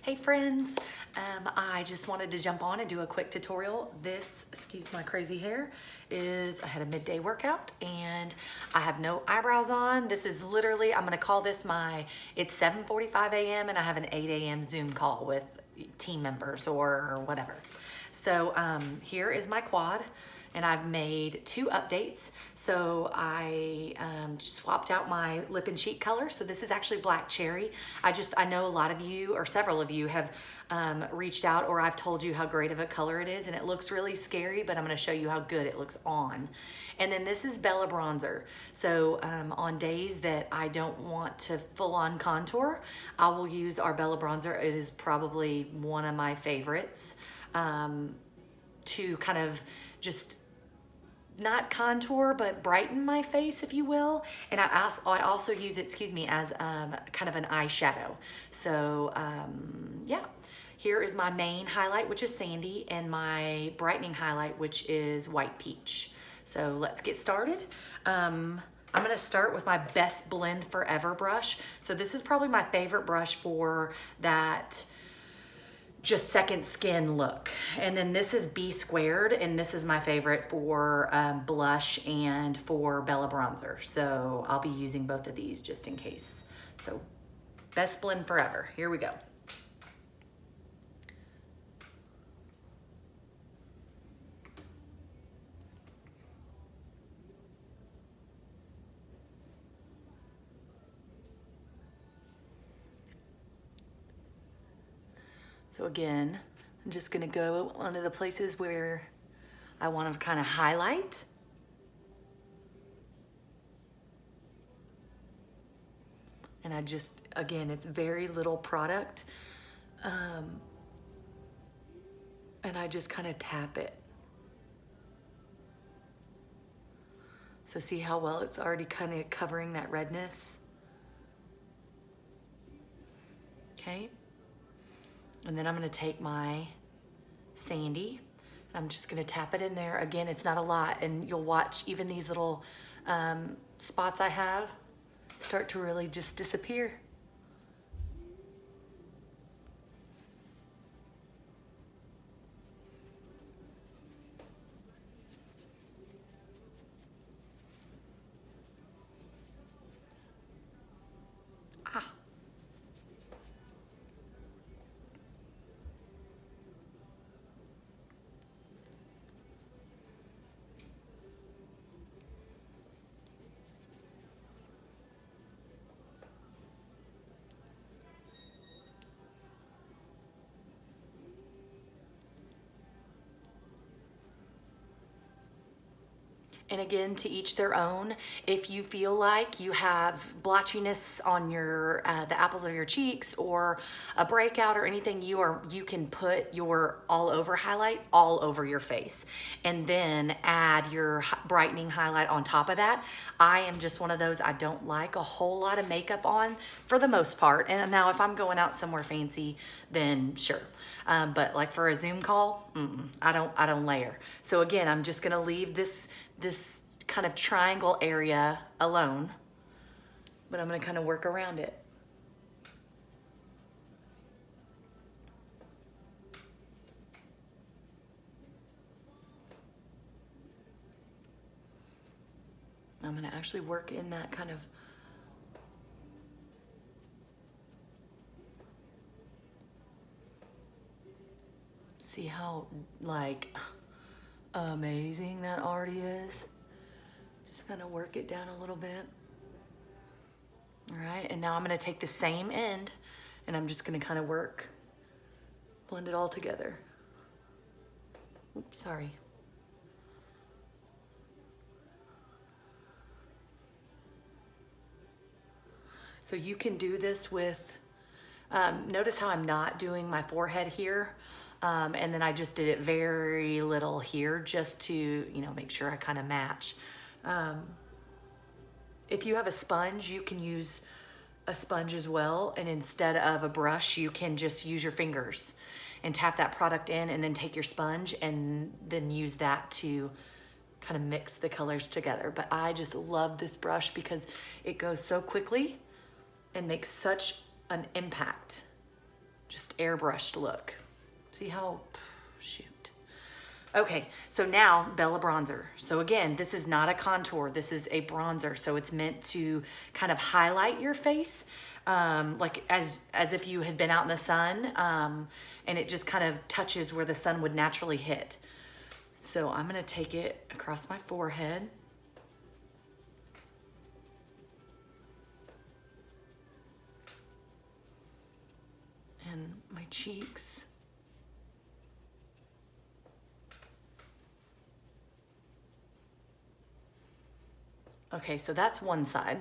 Hey friends, I just wanted to jump on and do a quick tutorial. This, excuse my crazy hair, I had a midday workout and I have no eyebrows on. This is literally, I'm gonna call this it's 7:45 a.m. and I have an 8 a.m. Zoom call with team members or whatever. So here is my quad. And I've made 2 updates. So I swapped out my lip and cheek color. So this is actually black cherry. I know a lot of you, or several of you, have reached out, or I've told you how great of a color it is, and it looks really scary, but I'm gonna show you how good it looks on. And then this is Bella Bronzer. So on days that I don't want to full on contour, I will use our Bella Bronzer. It is probably one of my favorites to kind of just not contour, but brighten my face, if you will. And I also use it, as kind of an eyeshadow. So yeah, here is my main highlight, which is Sandy, and my brightening highlight, which is White Peach. So let's get started. I'm gonna start with my Best Blend Forever brush. So this is probably my favorite brush for that just second skin look. And then this is B Squared, and this is my favorite for blush and for Bella Bronzer. So I'll be using both of these just in case. So Best Blend Forever, here we go. So again, I'm just gonna go onto the places where I want to kind of highlight. And again, it's very little product. And I just kind of tap it. So see how well it's already kind of covering that redness? Okay. And then I'm gonna take my Sandy. I'm just gonna tap it in there. Again, it's not a lot, and you'll watch even these little spots I have start to really just disappear. And again, to each their own. If you feel like you have blotchiness on your the apples of your cheeks, or a breakout or anything, you can put your all over highlight all over your face, and then add your brightening highlight on top of that. I am just one of those, I don't like a whole lot of makeup on for the most part. And now if I'm going out somewhere fancy, then sure. But like for a Zoom call, I don't layer. So again, I'm just gonna leave this kind of triangle area alone, but I'm gonna kind of work around it. I'm gonna actually work in that kind of see how like amazing that already is. Just gonna work it down a little bit. All right, and now I'm gonna take the same end and I'm just gonna kind of blend it all together. Oops, sorry. So you can do this with, notice how I'm not doing my forehead here. And then I just did it very little here just to, make sure I kind of match. If you have a sponge, you can use a sponge as well. And instead of a brush, you can just use your fingers and tap that product in, and then take your sponge and then use that to kind of mix the colors together. But I just love this brush because it goes so quickly and makes such an impact just airbrushed look. See how, shoot. Okay, so now Bella bronzer. So again, this is not a contour, this is a bronzer. So it's meant to kind of highlight your face, like as if you had been out in the sun, and it just kind of touches where the sun would naturally hit. So I'm gonna take it across my forehead. And my cheeks. Okay, so that's one side.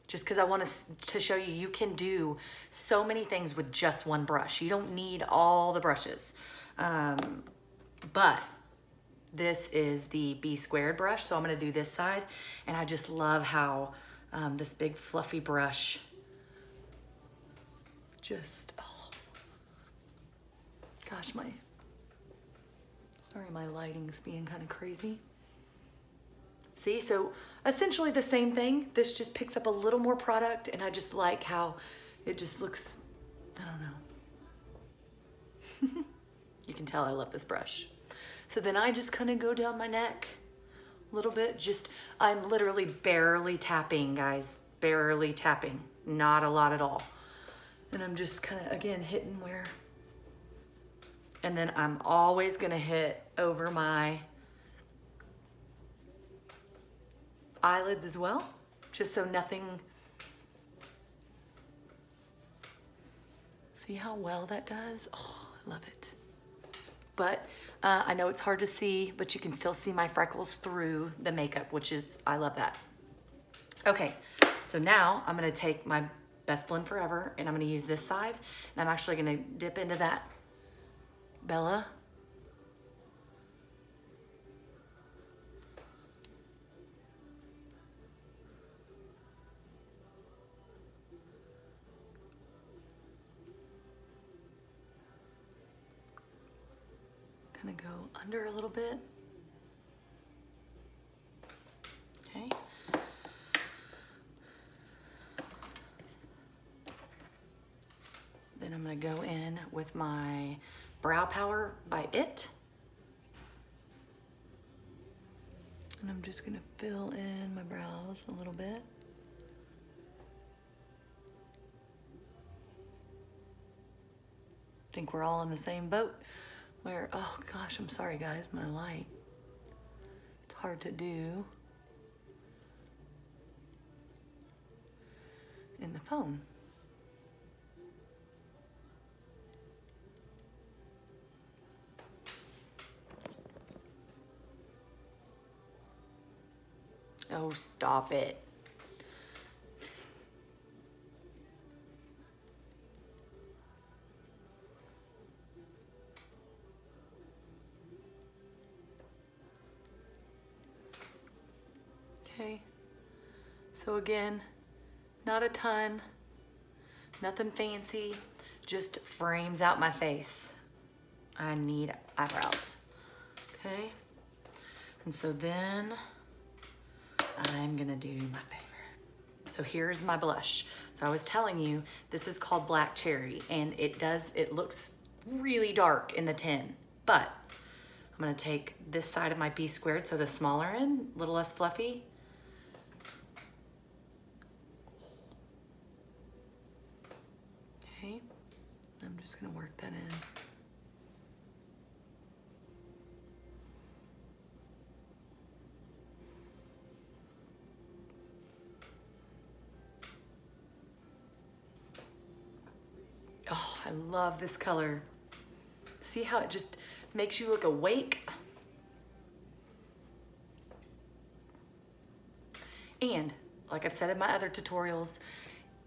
Just because I want to show you, you can do so many things with just one brush. You don't need all the brushes. But this is the B squared brush, so I'm gonna do this side. And I just love how this big fluffy brush just, oh. Gosh, sorry, my lighting's being kind of crazy. See, so essentially the same thing. This just picks up a little more product, and I just like how it just looks, I don't know. You can tell I love this brush. So then I just kind of go down my neck a little bit. I'm literally barely tapping, guys, barely tapping, not a lot at all. And I'm just kind of, again, hitting where, and then I'm always gonna hit over my eyelids as well, just so nothing, see how well that does? Oh, I love it. But I know it's hard to see, but you can still see my freckles through the makeup, which is, I love that. Okay, so now I'm gonna take my Best Blend Forever and I'm gonna use this side, and I'm actually gonna dip into that Bella. Kind of go under a little bit. Okay. Then I'm gonna go in with my Brow Power by IT. And I'm just gonna fill in my brows a little bit. I think we're all in the same boat where, oh gosh, I'm sorry guys, my light. It's hard to do in the phone. Oh, stop it. Okay, so again, not a ton, nothing fancy, just frames out my face. I need eyebrows, okay? And so then I'm gonna do my favorite. So here's my blush. So I was telling you, this is called Black Cherry, and it looks really dark in the tin, but I'm gonna take this side of my B squared, so the smaller end, a little less fluffy. Okay, I'm just gonna work that in. Oh, I love this color. See how it just makes you look awake? And like I've said in my other tutorials,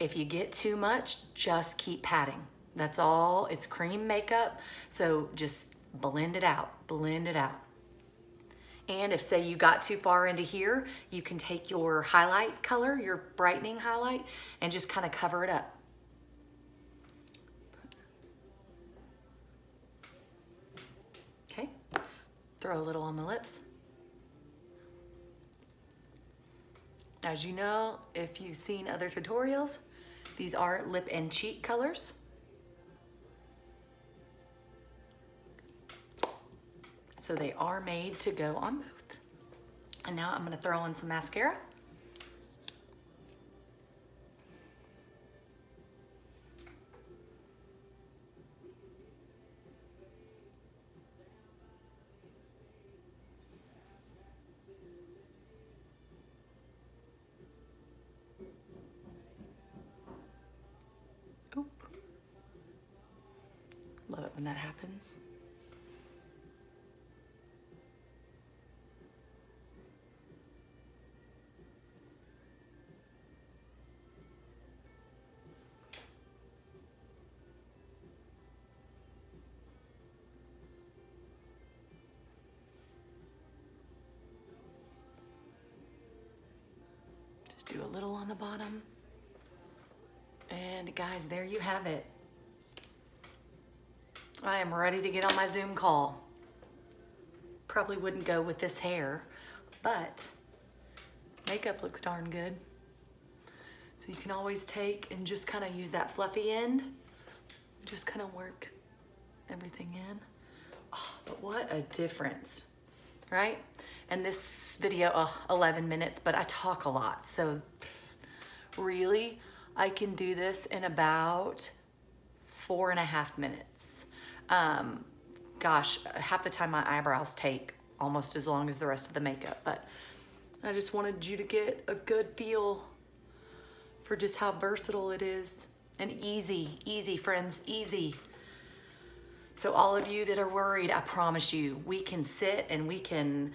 if you get too much, just keep patting. That's all. It's cream makeup, so just blend it out, blend it out. And if, say, you got too far into here, you can take your highlight color, your brightening highlight, and just kind of cover it up. Okay, throw a little on my lips. As you know, if you've seen other tutorials, these are lip and cheek colors. So they are made to go on both. And now I'm gonna throw in some mascara. Oop. Love it when that happens. Just do a little on the bottom. And guys, there you have it. I am ready to get on my Zoom call. Probably wouldn't go with this hair, but makeup looks darn good. So you can always take and just kind of use that fluffy end, just kind of work everything in. Oh, but what a difference, right? And this video, 11 minutes, but I talk a lot. So really, I can do this in about 4.5 minutes. Gosh, half the time my eyebrows take almost as long as the rest of the makeup, but I just wanted you to get a good feel for just how versatile it is. And easy, friends, easy. So all of you that are worried, I promise you, we can sit and we can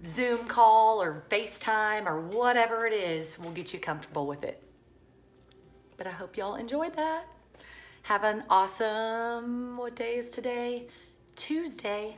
Zoom call or FaceTime or whatever it is, we'll get you comfortable with it. But I hope y'all enjoyed that. Have an awesome, what day is today? Tuesday.